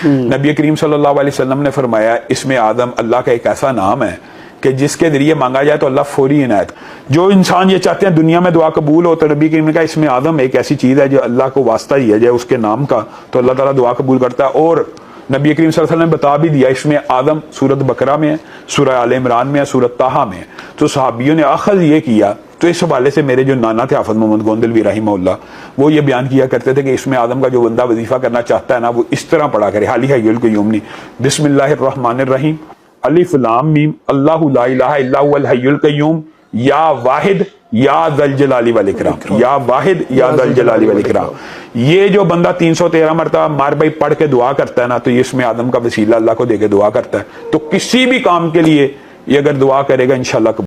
نبی کریم صلی اللہ علیہ وسلم نے فرمایا اسم آدم اللہ کا ایک ایسا نام ہے کہ جس کے ذریعے مانگا جائے تو اللہ فوری عنایت. جو انسان یہ چاہتے ہیں دنیا میں دعا قبول ہو تو نبی کریم نے کہا اسم آدم ایک ایسی چیز ہے جو اللہ کو واسطہ دیا جائے اس کے نام کا تو اللہ تعالیٰ دعا قبول کرتا ہے. اور نبی کریم صلی اللہ علیہ وسلم نے بتا بھی دیا اسم آدم سورۃ بقرہ میں ہے، سورہ آل عمران میں ہے، سورۃ طٰہٰ میں ہے. تو صحابیوں نے اخذ یہ کیا. تو اس حوالے سے میرے جو نانا تھے حافظ محمد گوندلوی رحمہ اللہ وہ یہ بیان کیا کرتے تھے کہ اسم آدم کا جو بندہ وظیفہ کرنا چاہتا ہے نا وہ اس طرح پڑھا کرے حالی حی القیوم نہیں، بسم اللہ الرحمن الرحیم الف لام میم اللہ لا الہ الا هو الحی القیوم یا واحد یا ذا الجلال والاکرام، یا واحد یا ذا الجلال والاکرام. یہ جو بندہ 313 مرتبہ مار بھائی پڑھ کے دعا کرتا ہے نا تو یہ اسم آدم کا وسیلہ اللہ کو دے کے دعا کرتا ہے. تو کسی بھی کام کے لیے یہ اگر دعا کرے گا انشاءاللہ